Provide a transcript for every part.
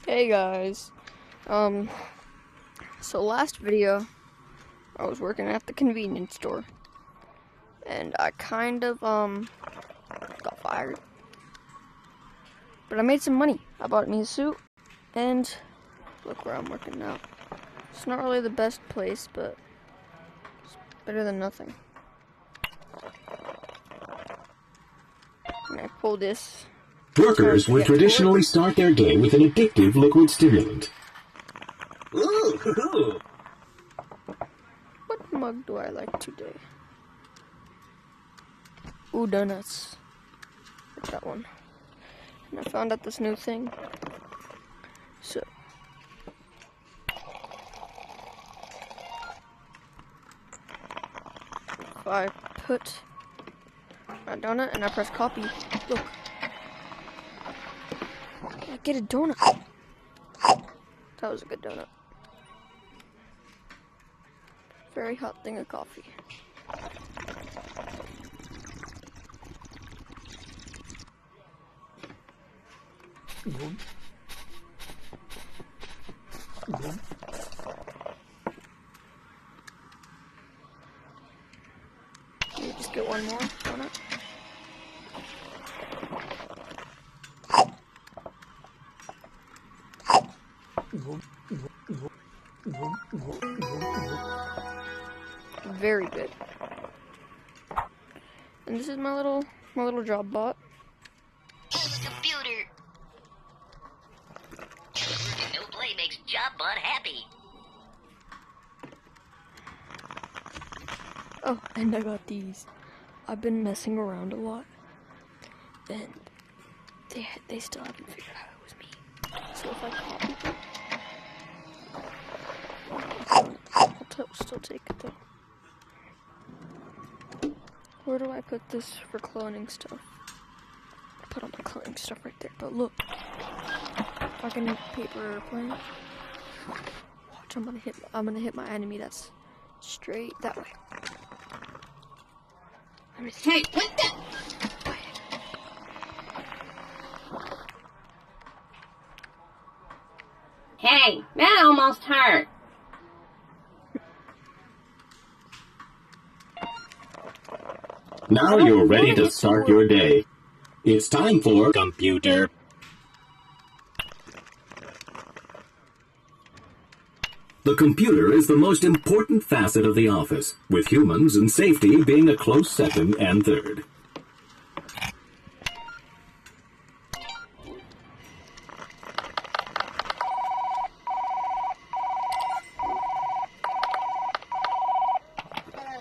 Hey guys, so last video, I was working at the convenience store, and I kind of, got fired, but I made some money. I bought me a suit, and look where I'm working now. It's not really the best place, but it's better than nothing. And I pull this. Workers would traditionally start their day with an addictive liquid stimulant. Ooh. What mug do I like today? Ooh, donuts. What's that one? And I found out this new thing. So, if I put my donut and I press copy, look. I get a donut. That was a good donut. Very hot thing of coffee. Can you just get one more donut? Very good. And this is my little job bot. Computer. No play makes job bot happy. Oh, and I got these. I've been messing around a lot, and they still haven't figured out it was me. So if I copy them, I'll still take it though. Where do I put this for cloning stuff? I put all my cloning stuff right there, but look. Fucking paper airplane. Watch, I'm gonna hit my enemy that's straight that way. Hey, what the? Hey, that almost hurt. Now you're ready to start your day. It's time for computer. The computer is the most important facet of the office, with humans and safety being a close second and third.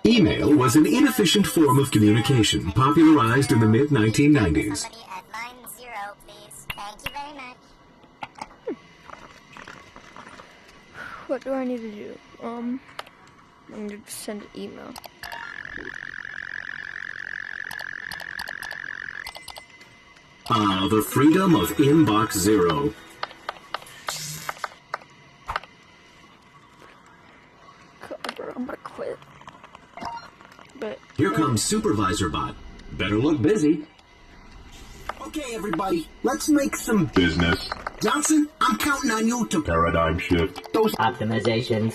Email was an inefficient form of communication popularized in the mid-1990s. Somebody at line 0, please. Thank you very much. What do I need to do? I need to send an email. Ah, the freedom of Inbox Zero. God, bro, I'm gonna quit. But Here comes Supervisor Bot. Better look busy. Okay, everybody, let's make some Business. Johnson, I'm counting on you to Paradigm shift. those. Optimizations.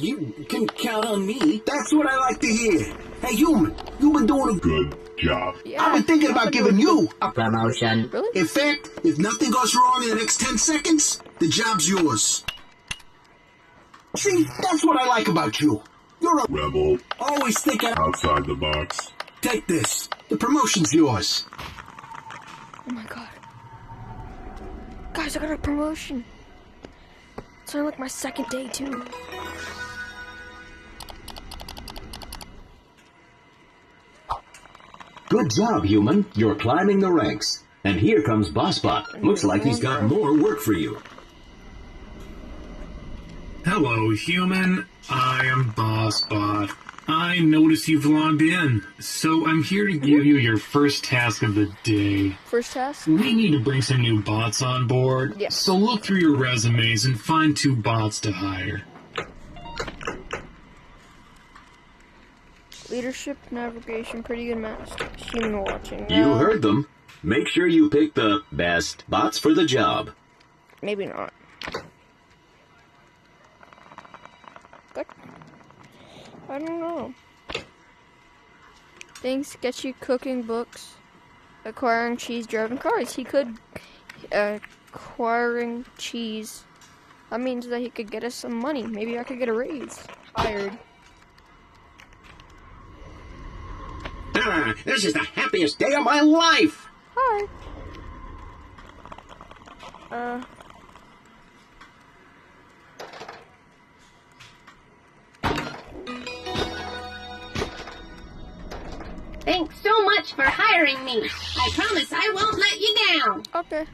You can count on me. That's what I like to hear. Hey, Human, you've been doing a good. Good job. yeah, I've been thinking about giving you a. Promotion. Really? In fact, if nothing goes wrong in the next 10 seconds, the job's yours. See, that's what I like about you. You're a Rebel. always thinking Outside the box. Take this. The promotion's yours. Oh my god. Guys, I got a promotion. It's only like my second day too. Good job, Human. You're climbing the ranks. And here comes BossBot. Looks like he's got more work for you. Hello, Human. I am BossBot. I notice you've logged in, so I'm here to give you your first task of the day. First task? We need to bring some new bots on board, Yes. so look through your resumes and find 2 bots to hire. Leadership, navigation, pretty good master. Human watching. You heard them. Make sure you pick the best bots for the job. maybe not. But I don't know. Things, sketchy cooking books, acquiring cheese, driving cars. He could acquiring cheese. That means that he could get us some money. Maybe I could get a raise. Hired. This is the happiest day of my life! Hi. Thanks so much for hiring me. I promise I won't let you down. Okay.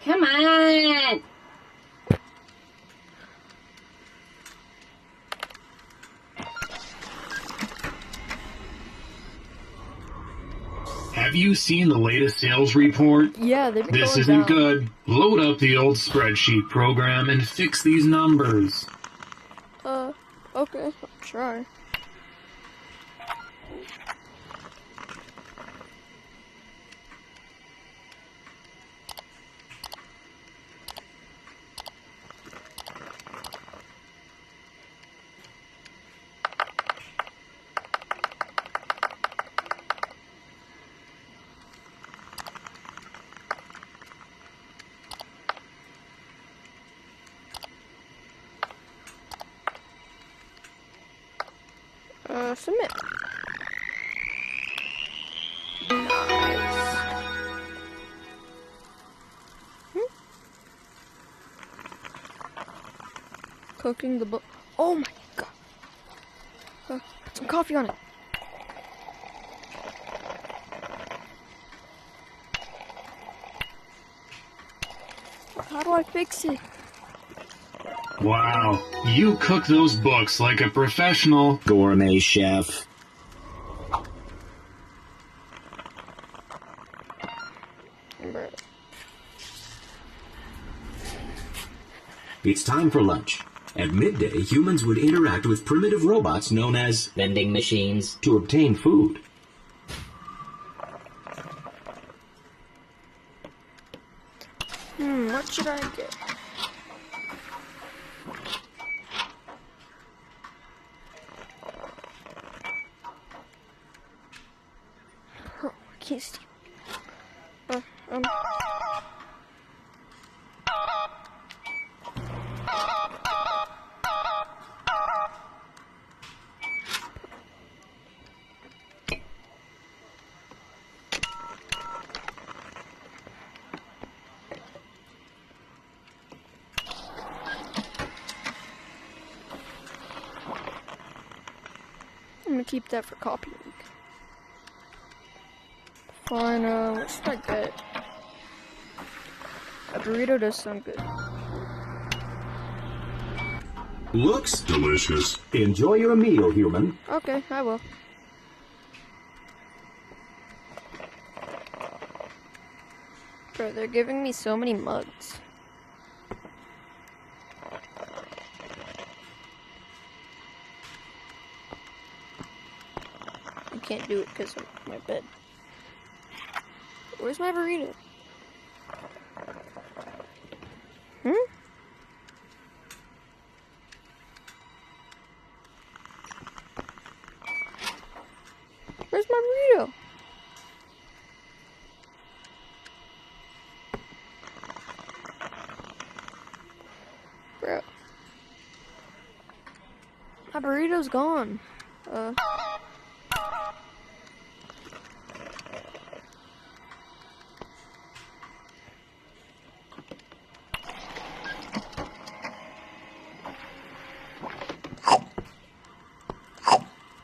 Come on. Have you seen the latest sales report? Yeah, they've been This going isn't down. good. Load up the old spreadsheet program and fix these numbers. Okay, I'll try. Submit. Nice. Cooking the book. Oh my god. Put some coffee on it. How do I fix it? Wow, you cook those books like a professional. Gourmet chef. Bruh. It's time for lunch. At midday, humans would interact with primitive robots known as Vending machines. to obtain food. What should I get? Oh, I can't steal. I'm gonna keep that for copying. Fine, what should I get? A burrito does sound good. Looks Delicious. Enjoy your meal, human. Okay, I will. Bro, they're giving me so many mugs. I can't do it because of my bed. Where's my burrito? Where's my burrito? Bro. My burrito's gone.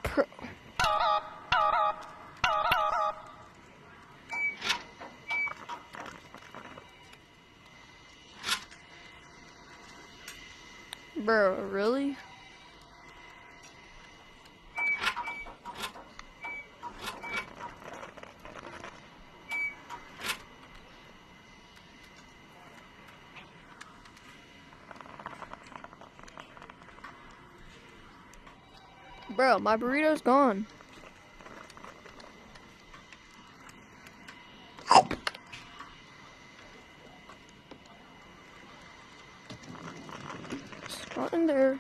Pro. Bro, really? Bro, my burrito's gone. Not in there.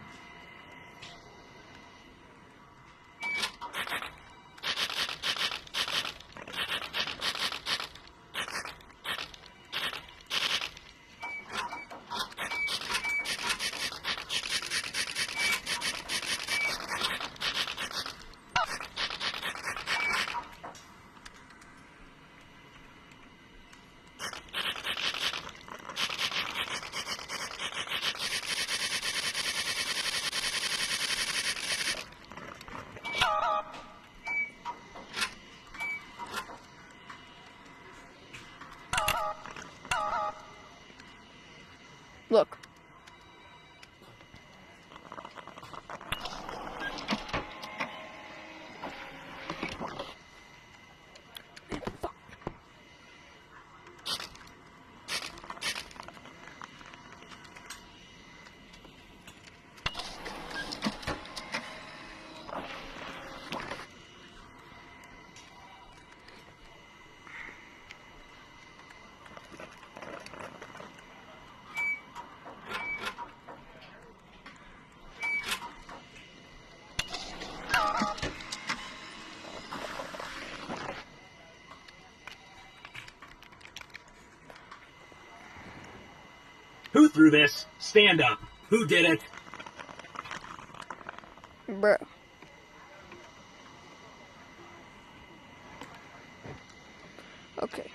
Look. Who threw this? Stand up. Who did it? Bro. Okay.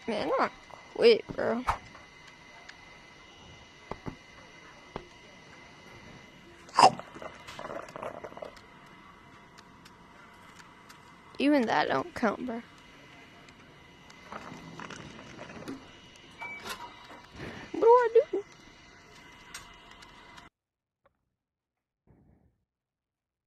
Man, I'm not quit, bro. Even that don't count, bro.